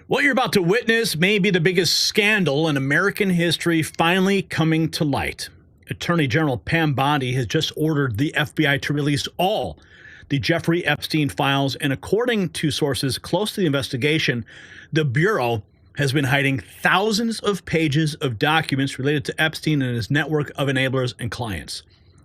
What you're about to witness may be the biggest scandal in American history finally coming to light. Attorney General Pam Bondi has just ordered the FBI to release all the Jeffrey Epstein files, and according to sources close to the investigation, the Bureau has been hiding thousands of pages of documents related to Epstein and his network of enablers and clients.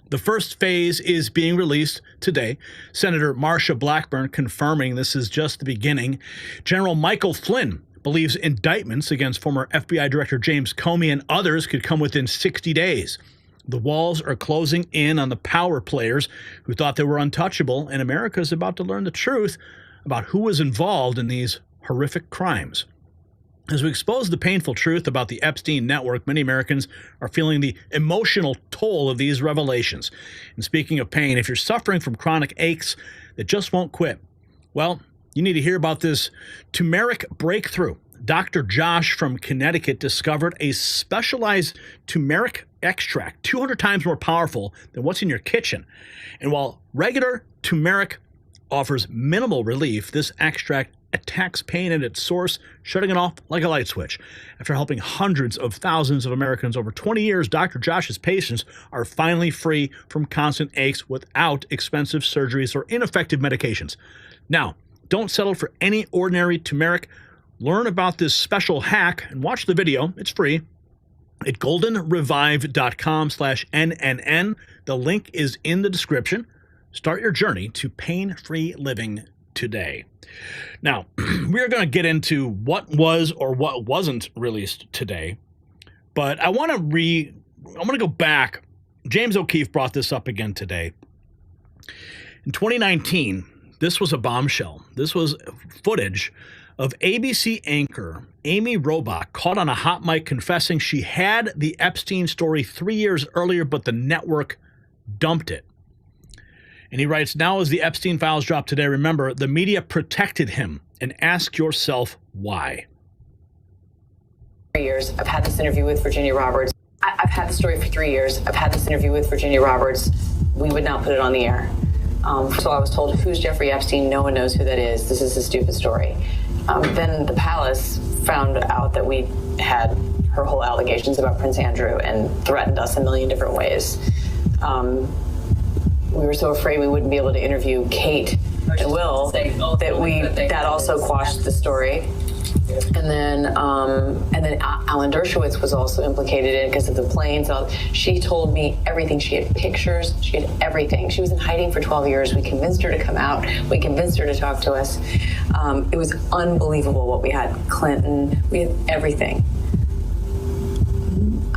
The first phase is being released today. Senator Marsha Blackburn confirming this is just the beginning. General Michael Flynn believes indictments against former FBI Director James Comey and others could come within 60 days. The walls are closing in on the power players who thought they were untouchable, and America is about to learn the truth about who was involved in these horrific crimes. As we expose the painful truth about the Epstein network, many Americans are feeling the emotional toll of these revelations. And speaking of pain, if you're suffering from chronic aches that just won't quit, well, you need to hear about this turmeric breakthrough. Dr. Josh from Connecticut discovered a specialized turmeric extract 200 times more powerful than what's in your kitchen. And while regular turmeric offers minimal relief, this extract attacks pain at its source, shutting it off like a light switch. After helping hundreds of thousands of Americans over 20 years, Dr. Josh's patients are finally free from constant aches without expensive surgeries or ineffective medications. Now, don't settle for any ordinary turmeric. Learn about this special hack and watch the video. It's free at goldenrevive.com/NNN. The link is in the description. Start your journey to pain-free living today. Now, we are going to get into what was or what wasn't released today, but I want to go back. James O'Keefe brought this up again today. In 2019, this was a bombshell. This was footage of ABC anchor Amy Robach caught on a hot mic confessing she had the Epstein story 3 years earlier, but the network dumped it. And he writes, now as the Epstein files drop today, remember, the media protected him, and ask yourself why. 3 years. I've had this interview with Virginia Roberts. I've had the story for 3 years. I've had this interview with Virginia Roberts. We would not put it on the air. So I was told, who's Jeffrey Epstein? No one knows who that is. This is a stupid story. Then the palace found out that we had her whole allegations about Prince Andrew and threatened us a million different ways. We were so afraid we wouldn't be able to interview Kate and Will that also quashed the story. And then Alan Dershowitz was also implicated in it because of the planes. She told me everything. She had pictures. She had everything. She was in hiding for 12 years. We convinced her to come out. We convinced her to talk to us. It was unbelievable what we had. Clinton. We had everything.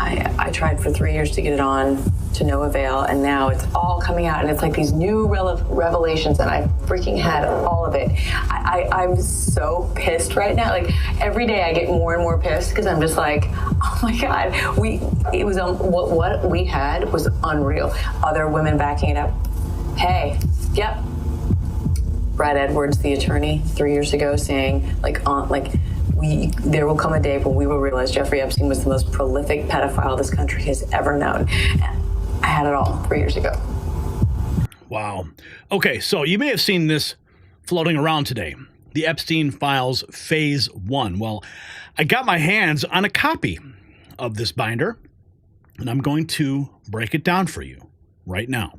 I tried for 3 years to get it on, to no avail, and now it's all coming out, and it's like these new revelations, and I freaking had all of it. I'm so pissed right now. Like, every day I get more and more pissed because I'm just like, oh my God, what we had was unreal. Other women backing it up. Hey, yep. Brad Edwards, the attorney, 3 years ago, saying there will come a day when we will realize Jeffrey Epstein was the most prolific pedophile this country has ever known. I had it all 3 years ago. Wow. Okay, so you may have seen this floating around today. The Epstein Files Phase 1. Well, I got my hands on a copy of this binder, and I'm going to break it down for you right now.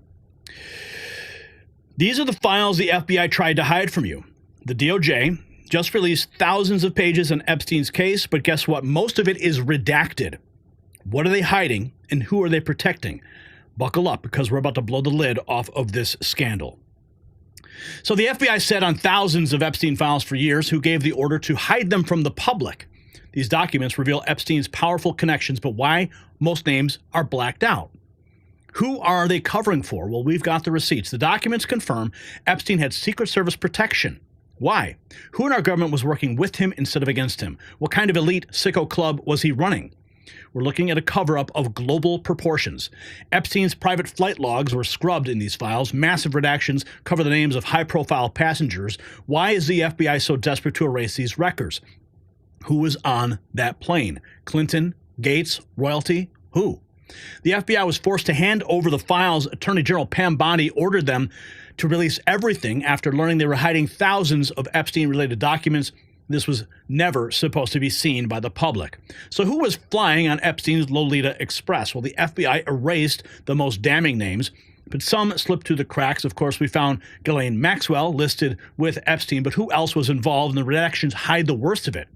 These are the files the FBI tried to hide from you. The DOJ just released thousands of pages on Epstein's case, but guess what? Most of it is redacted. What are they hiding, and who are they protecting? Buckle up, because we're about to blow the lid off of this scandal. So the FBI sat on thousands of Epstein files for years. Who gave the order to hide them from the public? These documents reveal Epstein's powerful connections, but why most names are blacked out? Who are they covering for? Well, we've got the receipts. The documents confirm Epstein had Secret Service protection. Why? Who in our government was working with him instead of against him? What kind of elite sicko club was he running? We're looking at a cover-up of global proportions. Epstein's private flight logs were scrubbed in these files. Massive redactions cover the names of high-profile passengers. Why is the FBI so desperate to erase these records? Who was on that plane? Clinton? Gates? Royalty? Who? The FBI was forced to hand over the files. Attorney General Pam Bondi ordered them to release everything after learning they were hiding thousands of Epstein-related documents This was never supposed to be seen by the public. So who was flying on Epstein's Lolita Express? Well, the FBI erased the most damning names, but some slipped through the cracks. Of course, we found Ghislaine Maxwell listed with Epstein, but who else was involved? And the redactions hide the worst of it.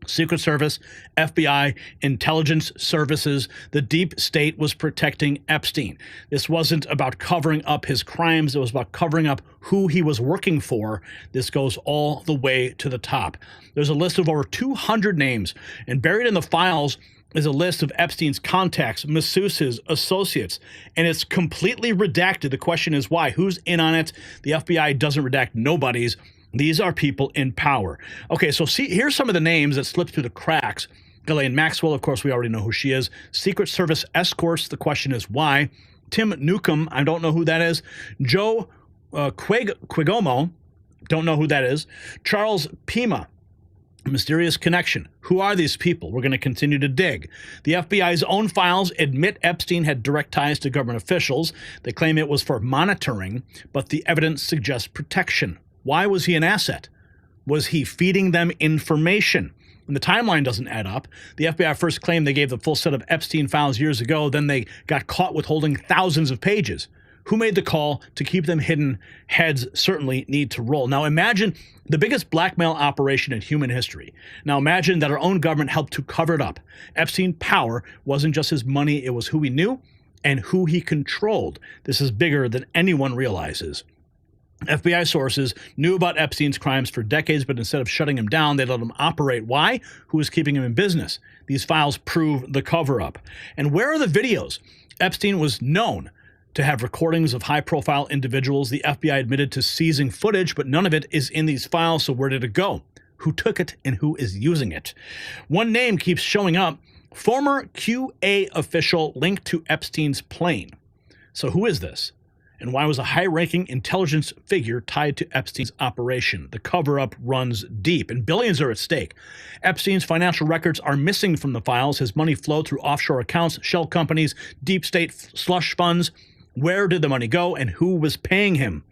Secret Service, FBI, intelligence services, the deep state was protecting Epstein. This wasn't about covering up his crimes. It was about covering up who he was working for. This goes all the way to the top. There's a list of over 200 names, and buried in the files is a list of Epstein's contacts, masseuses, associates, and it's completely redacted. The question is why? Who's in on it? The FBI doesn't redact nobody's. These are people in power. Okay, so see, here's some of the names that slipped through the cracks. Ghislaine Maxwell, of course, we already know who she is. Secret Service escorts, the question is why? Tim Newcomb, I don't know who that is. Joe Quigomo, don't know who that is. Charles Pima, mysterious connection. Who are these people? We're going to continue to dig. The FBI's own files admit Epstein had direct ties to government officials. They claim it was for monitoring, but the evidence suggests protection. Why was he an asset? Was he feeding them information? And the timeline doesn't add up. The FBI first claimed they gave the full set of Epstein files years ago. Then they got caught withholding thousands of pages. Who made the call to keep them hidden? Heads certainly need to roll. Now imagine the biggest blackmail operation in human history. Now imagine that our own government helped to cover it up. Epstein's power wasn't just his money. It was who he knew and who he controlled. This is bigger than anyone realizes. FBI sources knew about Epstein's crimes for decades, but instead of shutting him down, they let him operate. Why? Who was keeping him in business? These files prove the cover-up. And where are the videos? Epstein was known to have recordings of high-profile individuals. The FBI admitted to seizing footage, but none of it is in these files, so where did it go? Who took it and who is using it? One name keeps showing up, former QA official linked to Epstein's plane. So who is this? And why was a high-ranking intelligence figure tied to Epstein's operation? The cover-up runs deep, and billions are at stake. Epstein's financial records are missing from the files. His money flowed through offshore accounts, shell companies, deep state slush funds. Where did the money go, and who was paying him?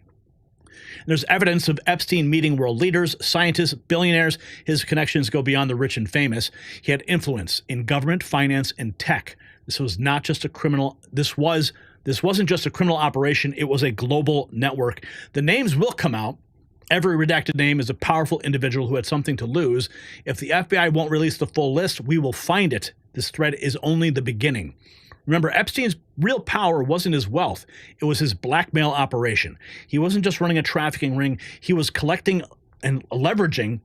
There's evidence of Epstein meeting world leaders, scientists, billionaires. His connections go beyond the rich and famous. He had influence in government, finance, and tech. This was not just a criminal. This wasn't just a criminal operation. It was a global network. The names will come out. Every redacted name is a powerful individual who had something to lose. If the FBI won't release the full list, we will find it. This thread is only the beginning. Remember, Epstein's real power wasn't his wealth. It was his blackmail operation. He wasn't just running a trafficking ring. He was collecting and leveraging.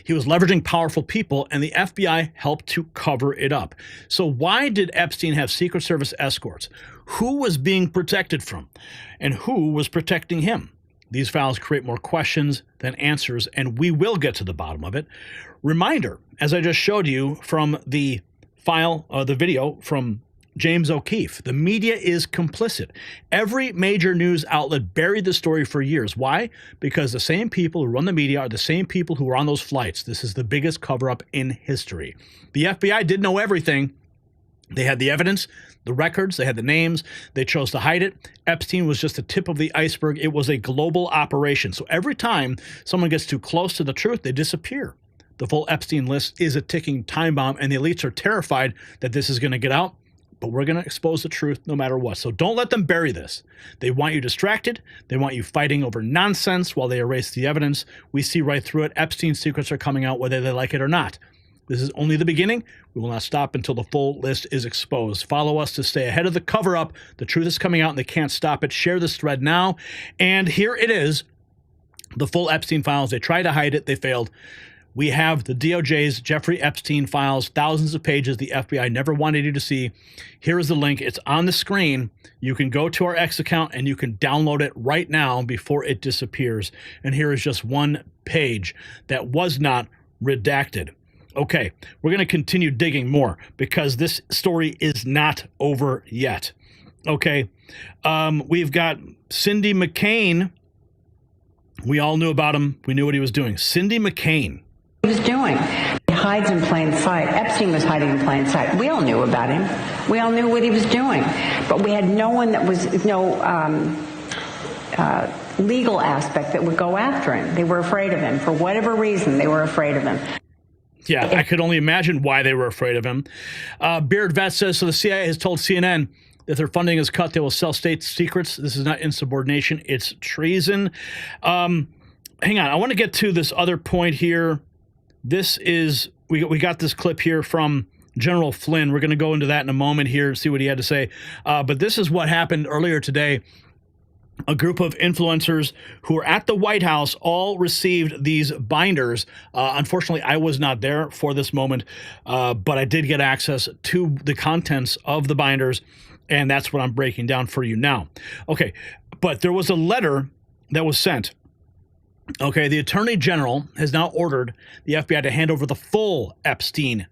He was leveraging powerful people, and the FBI helped to cover it up. So why did Epstein have Secret Service escorts? Who was being protected from? And who was protecting him? These files create more questions than answers, and we will get to the bottom of it. Reminder, as I just showed you from the file, the video from James O'Keefe, the media is complicit. Every major news outlet buried the story for years. Why? Because the same people who run the media are the same people who were on those flights. This is the biggest cover-up in history. The FBI did know everything. They had the evidence, the records, they had the names. They chose to hide it. Epstein was just the tip of the iceberg. It was a global operation. So every time someone gets too close to the truth, they disappear. The full Epstein list is a ticking time bomb, and the elites are terrified that this is going to get out. But we're going to expose the truth no matter what. So don't let them bury this. They want you distracted. They want you fighting over nonsense while they erase the evidence. We see right through it. Epstein's secrets are coming out whether they like it or not. This is only the beginning. We will not stop until the full list is exposed. Follow us to stay ahead of the cover-up. The truth is coming out and they can't stop it. Share this thread now. And here it is, the full Epstein files. They tried to hide it. They failed. We have the DOJ's Jeffrey Epstein files, thousands of pages the FBI never wanted you to see. Here is the link. It's on the screen. You can go to our X account and you can download it right now before it disappears. And here is just one page that was not redacted. Okay, we're going to continue digging more because this story is not over yet. Okay, we've got Cindy McCain. We all knew about him. We knew what he was doing. Cindy McCain. He was doing. He hides in plain sight. Epstein was hiding in plain sight. We all knew about him. We all knew what he was doing. But we had no one that was, legal aspect that would go after him. They were afraid of him. For whatever reason, they were afraid of him. Yeah, I could only imagine why they were afraid of him. Beard Vet says, so the CIA has told CNN that their funding is cut, they will sell state secrets. This is not insubordination, it's treason. Hang on, I want to get to this other point here. This is, we got this clip here from General Flynn. We're going to go into that in a moment here, see what he had to say. But this is what happened earlier today. A group of influencers who were at the White House all received these binders. Unfortunately, I was not there for this moment, but I did get access to the contents of the binders, and that's what I'm breaking down for you now. Okay, but there was a letter that was sent. Okay, the Attorney General has now ordered the FBI to hand over the full Epstein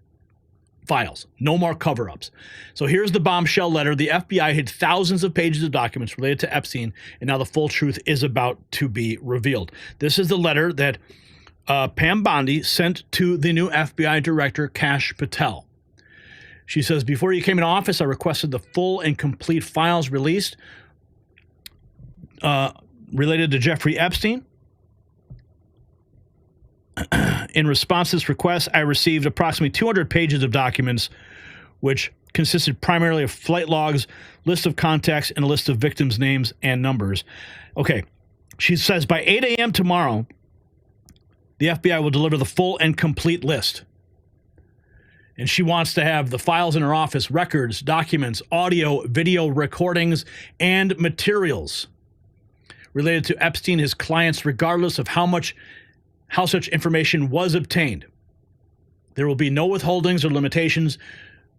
files. No more cover-ups. So here's the bombshell letter. The FBI hid thousands of pages of documents related to Epstein, and now the full truth is about to be revealed. This is the letter that Pam Bondi sent to the new FBI Director Kash Patel. She says, before you came into office, I requested the full and complete files released related to Jeffrey Epstein. In response to this request, I received approximately 200 pages of documents, which consisted primarily of flight logs, list of contacts, and a list of victims' names and numbers. Okay, she says by 8 a.m. tomorrow, the FBI will deliver the full and complete list. And she wants to have the files in her office, records, documents, audio, video recordings, and materials related to Epstein, his clients, regardless of how such information was obtained. There will be no withholdings or limitations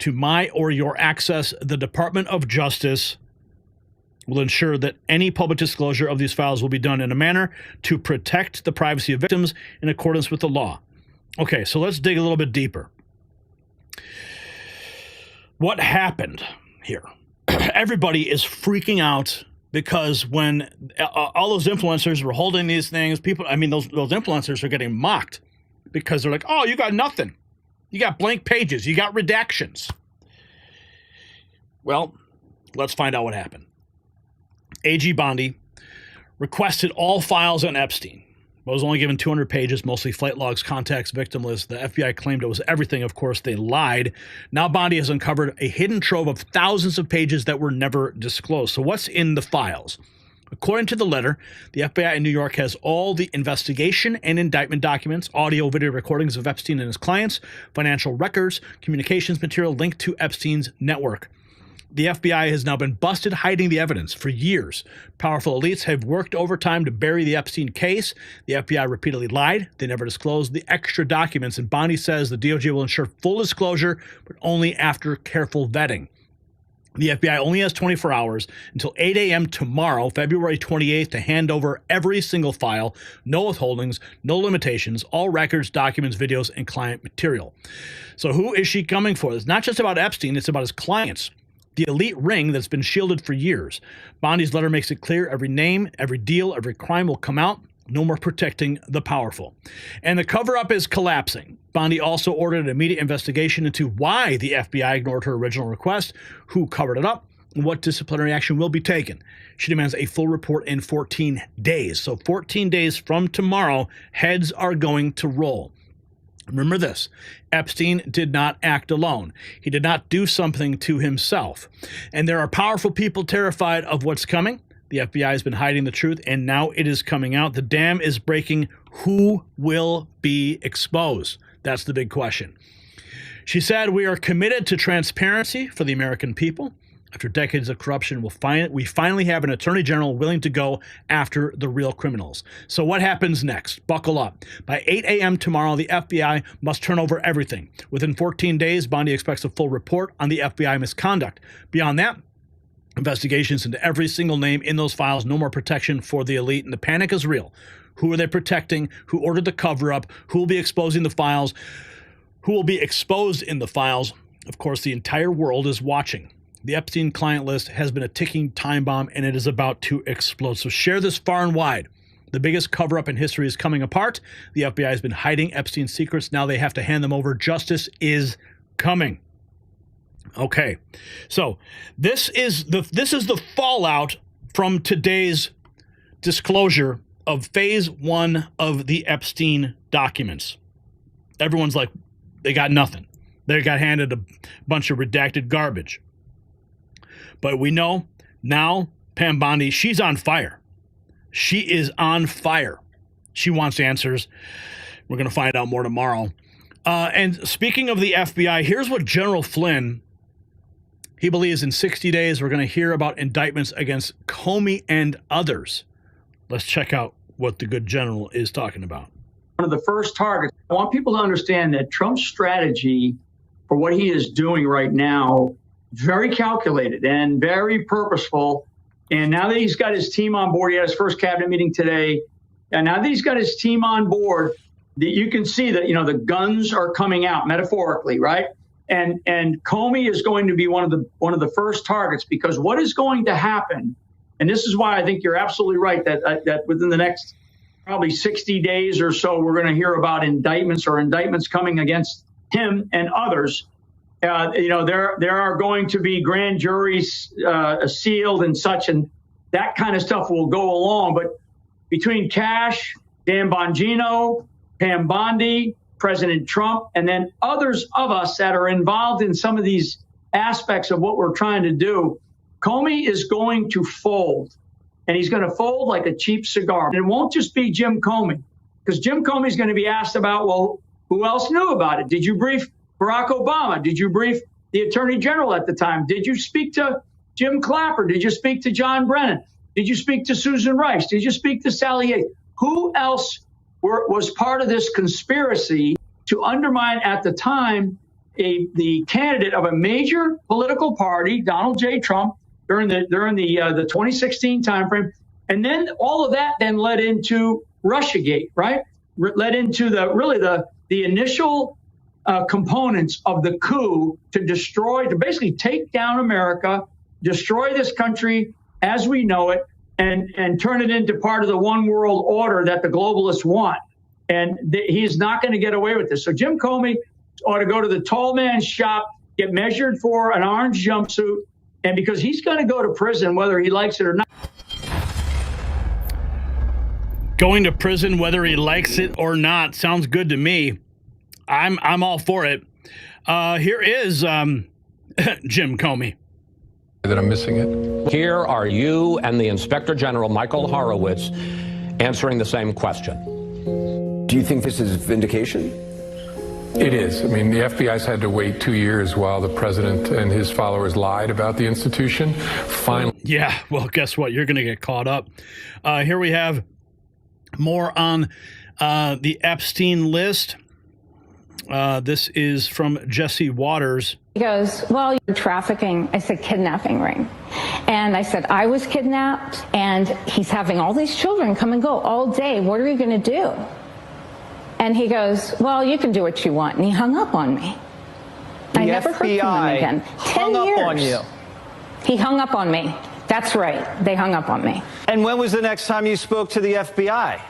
to my or your access. The Department of Justice will ensure that any public disclosure of these files will be done in a manner to protect the privacy of victims in accordance with the law. Okay, so let's dig a little bit deeper. What happened here? Everybody is freaking out because when all those influencers were holding these things, those influencers are getting mocked because they're like, oh, you got nothing. You got blank pages. You got redactions. Well, let's find out what happened. AG Bondi requested all files on Epstein. But was only given 200 pages, mostly flight logs, contacts, victim lists. The FBI claimed it was everything. Of course, they lied. Now Bondi has uncovered a hidden trove of thousands of pages that were never disclosed. So what's in the files? According to the letter, the FBI in New York has all the investigation and indictment documents, audio, video recordings of Epstein and his clients, financial records, communications material linked to Epstein's network. The FBI has now been busted hiding the evidence for years. Powerful elites have worked overtime to bury the Epstein case. The FBI repeatedly lied. They never disclosed the extra documents, and Bondi says the DOJ will ensure full disclosure, but only after careful vetting. The FBI only has 24 hours until 8 a.m. tomorrow, February 28th, to hand over every single file, no withholdings, no limitations, all records, documents, videos, and client material. So who is she coming for? It's not just about Epstein, it's about his clients. The elite ring that's been shielded for years. Bondi's letter makes it clear every name, every deal, every crime will come out. No more protecting the powerful. And the cover-up is collapsing. Bondi also ordered an immediate investigation into why the FBI ignored her original request, who covered it up, and what disciplinary action will be taken. She demands a full report in 14 days. So 14 days from tomorrow, heads are going to roll. Remember this, Epstein did not act alone. He did not do something to himself. And there are powerful people terrified of what's coming. The FBI has been hiding the truth, and now it is coming out. The dam is breaking. Who will be exposed? That's the big question. She said, we are committed to transparency for the American people. After decades of corruption, we finally have an attorney general willing to go after the real criminals. So what happens next? Buckle up. By 8 a.m. tomorrow, the FBI must turn over everything. Within 14 days, Bondi expects a full report on the FBI misconduct. Beyond that, investigations into every single name in those files, no more protection for the elite, and the panic is real. Who are they protecting? Who ordered the cover-up? Who will be exposing the files? Who will be exposed in the files? Of course, the entire world is watching. The Epstein client list has been a ticking time bomb, and it is about to explode. So share this far and wide. The biggest cover-up in history is coming apart. The FBI has been hiding Epstein's secrets. Now they have to hand them over. Justice is coming. Okay, so this is the fallout from today's disclosure of phase one of the Epstein documents. Everyone's like, they got nothing. They got handed a bunch of redacted garbage. But we know now Pam Bondi, she's on fire. She is on fire. She wants answers. We're going to find out more tomorrow. And speaking of the FBI, here's what General Flynn, he believes in 60 days we're going to hear about indictments against Comey and others. Let's check out what the good general is talking about. One of the first targets. I want people to understand that Trump's strategy for what he is doing right now, very calculated and very purposeful. And now that he's got his team on board, he had his first cabinet meeting today. And now that he's got his team on board, you can see that, the guns are coming out metaphorically, right? And Comey is going to be one of the first targets, because what is going to happen, and this is why I think you're absolutely right, that within the next probably 60 days or so, we're going to hear about indictments coming against him and others. There are going to be grand juries sealed and such, and that kind of stuff will go along. But between Kash, Dan Bongino, Pam Bondi, President Trump, and then others of us that are involved in some of these aspects of what we're trying to do, Comey is going to fold. And he's going to fold like a cheap cigar. And it won't just be Jim Comey, because Jim Comey is going to be asked about, well, who else knew about it? Did you brief Barack Obama? Did you brief the Attorney General at the time? Did you speak to Jim Clapper? Did you speak to John Brennan? Did you speak to Susan Rice? Did you speak to Sally Yates? Who else was part of this conspiracy to undermine, at the time, the candidate of a major political party, Donald J. Trump, during the 2016 timeframe? And then all of that then led into Russiagate, right? Led into the initial components of the coup to basically take down America, destroy this country as we know it, and turn it into part of the one world order that the globalists want. And he's not going to get away with this. So Jim Comey ought to go to the tall man's shop, get measured for an orange jumpsuit, and because he's going to go to prison whether he likes it or not. Going to prison whether he likes it or not sounds good to me. I'm all for it. Here is Jim Comey. That I'm missing it. Here are you and the Inspector General, Michael Horowitz, answering the same question. Do you think this is vindication? It is. I mean, the FBI's had to wait 2 years while the president and his followers lied about the institution. Finally. Yeah, well, guess what? You're going to get caught up. Here we have more on the Epstein list. This is from Jesse Waters. He goes, well, you're trafficking. I said, kidnapping ring. And I said, I was kidnapped, and he's having all these children come and go all day. What are you going to do? And he goes, well, you can do what you want. And he hung up on me. I never heard from him again. 10 years. On you. He hung up on me. That's right. They hung up on me. And when was the next time you spoke to the FBI?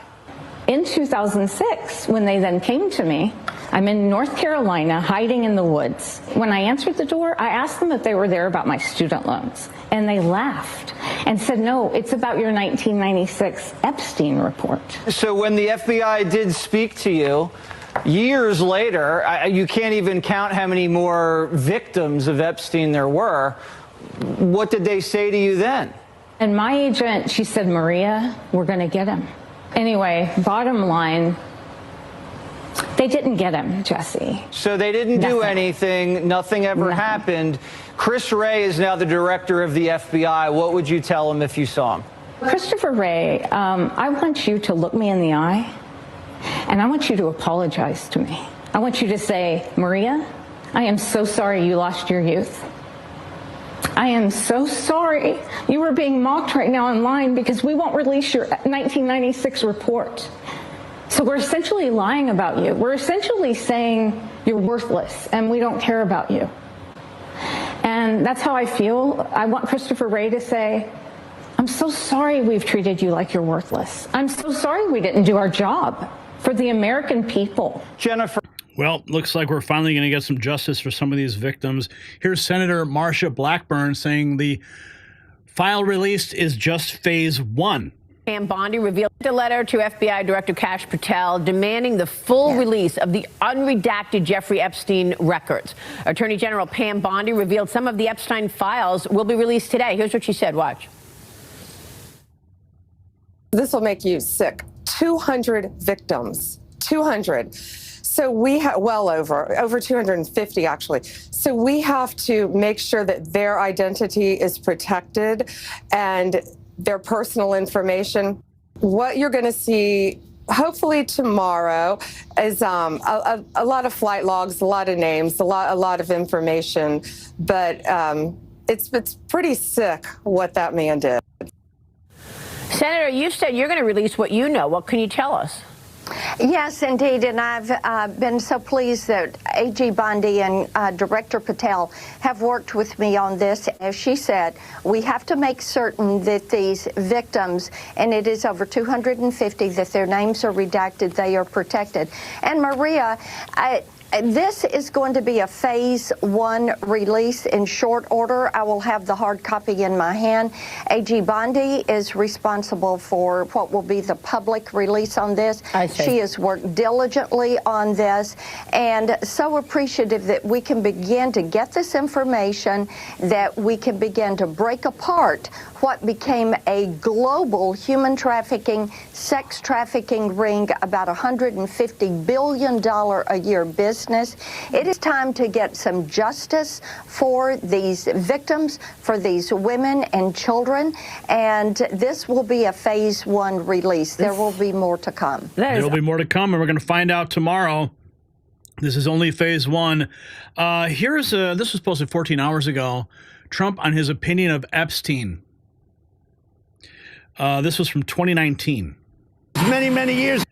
In 2006, when they then came to me. I'm in North Carolina, hiding in the woods. When I answered the door, I asked them if they were there about my student loans. And they laughed and said, no, it's about your 1996 Epstein report. So when the FBI did speak to you, years later, you can't even count how many more victims of Epstein there were. What did they say to you then? And my agent, she said, Maria, we're going to get him. Anyway, bottom line, they didn't get him, Jesse. So they didn't do anything. Nothing ever happened. Chris Wray is now the director of the FBI. What would you tell him if you saw him? Christopher Wray, I want you to look me in the eye, and I want you to apologize to me. I want you to say, Maria, I am so sorry you lost your youth. I am so sorry you are being mocked right now online because we won't release your 1996 report. So we're essentially lying about you. We're essentially saying you're worthless and we don't care about you. And that's how I feel. I want Christopher Wray to say, I'm so sorry we've treated you like you're worthless. I'm so sorry we didn't do our job for the American people. Jennifer. Well, looks like we're finally going to get some justice for some of these victims. Here's Senator Marsha Blackburn saying the file released is just phase one. Pam Bondi revealed a letter to FBI Director Kash Patel demanding the full release of the unredacted Jeffrey Epstein records. Attorney General Pam Bondi revealed some of the Epstein files will be released today. Here's what she said. Watch. This will make you sick. 200 victims. 200. So we have over 250 actually. So we have to make sure that their identity is protected and their personal information. What you're going to see hopefully tomorrow is a lot of flight logs, a lot of names, a lot of information, but it's pretty sick what that man did. Senator, you said you're going to release what you know. What can you tell us? Yes, indeed, and I've been so pleased that AG Bondi and Director Patel have worked with me on this. As she said, we have to make certain that these victims, and it is over 250, that their names are redacted, they are protected. And Maria, this is going to be a phase 1 release in short order. I will have the hard copy in my hand. AG Bondi is responsible for what will be the public release on this. She has worked diligently on this and so appreciative that we can begin to get this information, that we can begin to break apart what became a global human trafficking, sex trafficking ring, about $150 billion a year business. It is time to get some justice for these victims, for these women and children, and this will be a phase 1 release. There will be more to come. There will be more to come, and we're going to find out tomorrow. This is only phase 1. This was posted 14 hours ago. Trump on his opinion of Epstein. This was from 2019. Many, many years.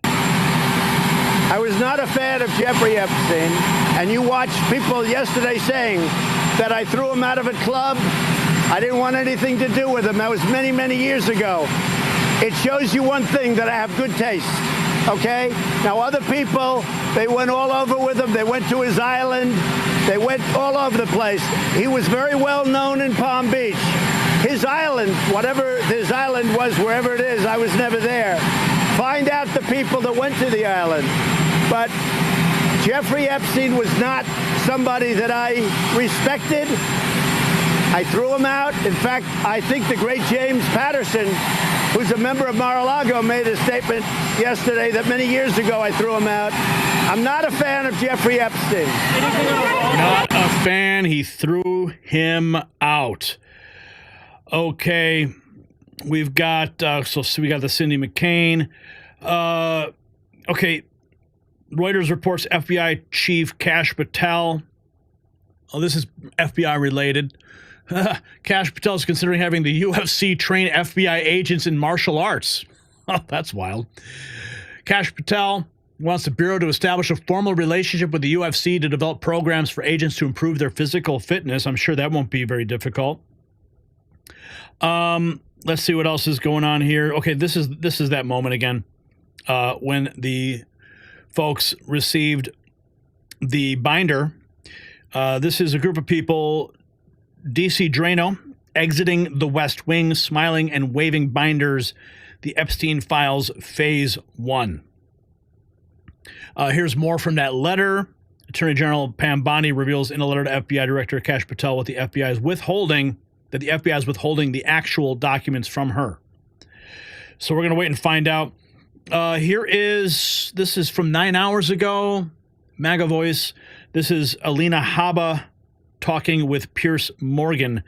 I was not a fan of Jeffrey Epstein, and you watched people yesterday saying that I threw him out of a club. I didn't want anything to do with him. That was many, many years ago. It shows you one thing, that I have good taste, okay? Now, other people, they went all over with him. They went to his island. They went all over the place. He was very well known in Palm Beach. His island, whatever his island was, wherever it is, I was never there. Find out the people that went to the island. But Jeffrey Epstein was not somebody that I respected. I threw him out. In fact, I think the great James Patterson, who's a member of Mar-a-Lago, made a statement yesterday that many years ago I threw him out. I'm not a fan of Jeffrey Epstein. Not a fan. He threw him out. Okay, we've got we got the Cindy McCain. Okay, Reuters reports FBI Chief Kash Patel. Oh, this is FBI related. Kash Patel is considering having the UFC train FBI agents in martial arts. Oh, that's wild. Kash Patel wants the Bureau to establish a formal relationship with the UFC to develop programs for agents to improve their physical fitness. I'm sure that won't be very difficult. Let's see what else is going on here. Okay, this is that moment again when the folks received the binder. This is a group of people, DC Drano, exiting the West Wing, smiling and waving binders. The Epstein Files Phase 1. Here's more from that letter. Attorney General Pam Bondi reveals in a letter to FBI Director Kash Patel what the FBI is withholding, that the FBI is withholding the actual documents from her. So we're going to wait and find out. This is from 9 hours ago, MAGA Voice. This is Alina Habba talking with Piers Morgan.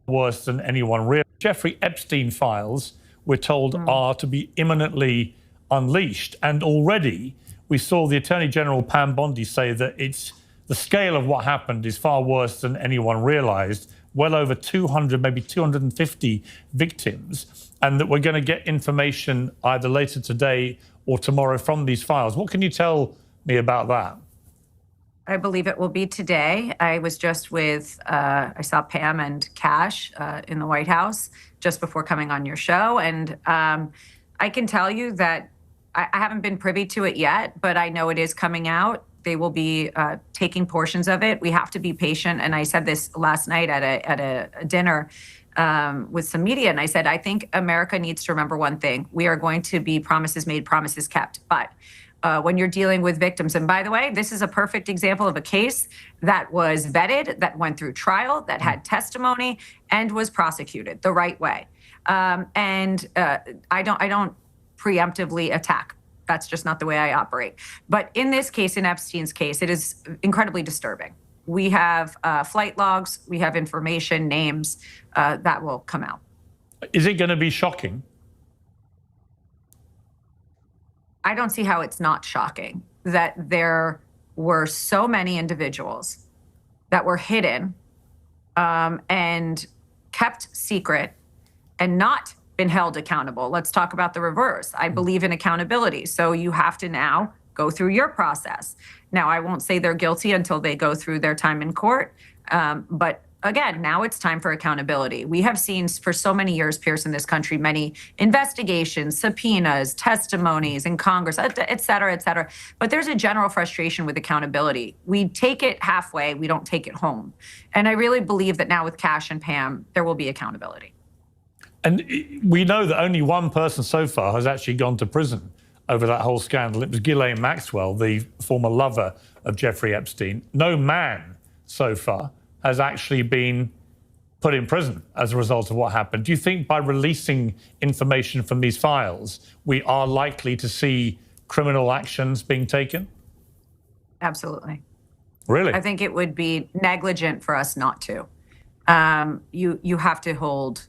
Worse than anyone realized. Jeffrey Epstein files, we're told, are to be imminently unleashed. And already we saw the Attorney General Pam Bondi say that the scale of what happened is far worse than anyone realized. Well over 200, maybe 250 victims, and that we're going to get information either later today or tomorrow from these files. What can you tell me about that? I believe it will be today. I was just with, I saw Pam and Kash in the White House just before coming on your show. And I can tell you that I haven't been privy to it yet, but I know it is coming out. They will be taking portions of it. We have to be patient. And I said this last night at a dinner. with some media, and I said, I think America needs to remember one thing. We are going to be promises made, promises kept. But when you're dealing with victims, and by the way, this is a perfect example of a case that was vetted, that went through trial, that had testimony, and was prosecuted the right way. I don't preemptively attack. That's just not the way I operate. But in this case, in Epstein's case, it is incredibly disturbing. We have flight logs, we have information, names that will come out. Is it going to be shocking? I don't see how it's not shocking that there were so many individuals that were hidden and kept secret and not been held accountable. Let's talk about the reverse. I believe in accountability. So you have to now go through your process. Now, I won't say they're guilty until they go through their time in court. But again, now it's time for accountability. We have seen for so many years, Pierce, in this country, many investigations, subpoenas, testimonies in Congress, et cetera, et cetera. But there's a general frustration with accountability. We take it halfway, we don't take it home. And I really believe that now with Kash and Pam, there will be accountability. And we know that only one person so far has actually gone to prison over that whole scandal. It was Ghislaine Maxwell, the former lover of Jeffrey Epstein. No man so far has actually been put in prison as a result of what happened. Do you think by releasing information from these files, we are likely to see criminal actions being taken? Absolutely. Really? I think it would be negligent for us not to. You have to hold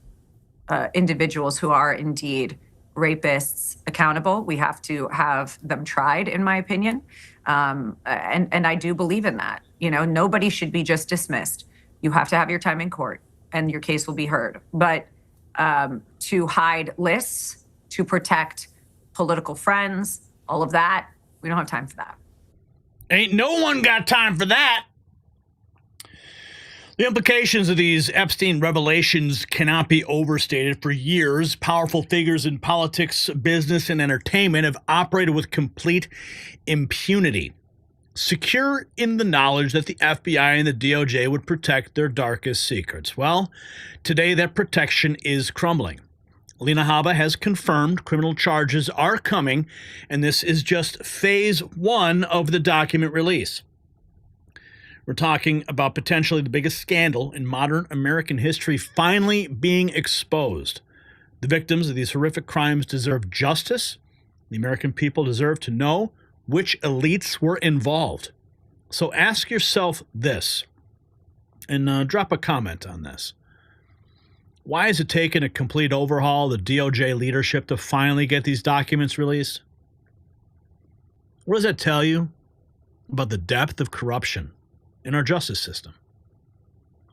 individuals who are indeed rapists accountable. We have to have them tried, in my opinion. And I do believe in that. You know, nobody should be just dismissed. You have to have your time in court and your case will be heard. But to hide lists, to protect political friends, all of that, we don't have time for that. Ain't no one got time for that. The implications of these Epstein revelations cannot be overstated. For years, powerful figures in politics, business, and entertainment have operated with complete impunity, secure in the knowledge that the FBI and the DOJ would protect their darkest secrets. Well, today that protection is crumbling. Alina Habba has confirmed criminal charges are coming, and this is just phase one of the document release. We're talking about potentially the biggest scandal in modern American history finally being exposed. The victims of these horrific crimes deserve justice. The American people deserve to know which elites were involved. So ask yourself this, and drop a comment on this. Why has it taken a complete overhaul of the DOJ leadership to finally get these documents released? What does that tell you about the depth of corruption in our justice system?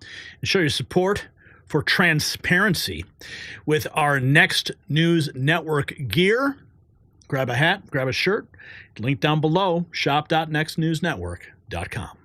And show your support for transparency with our Next News Network gear. Grab a hat, grab a shirt. Link down below, shop.nextnewsnetwork.com.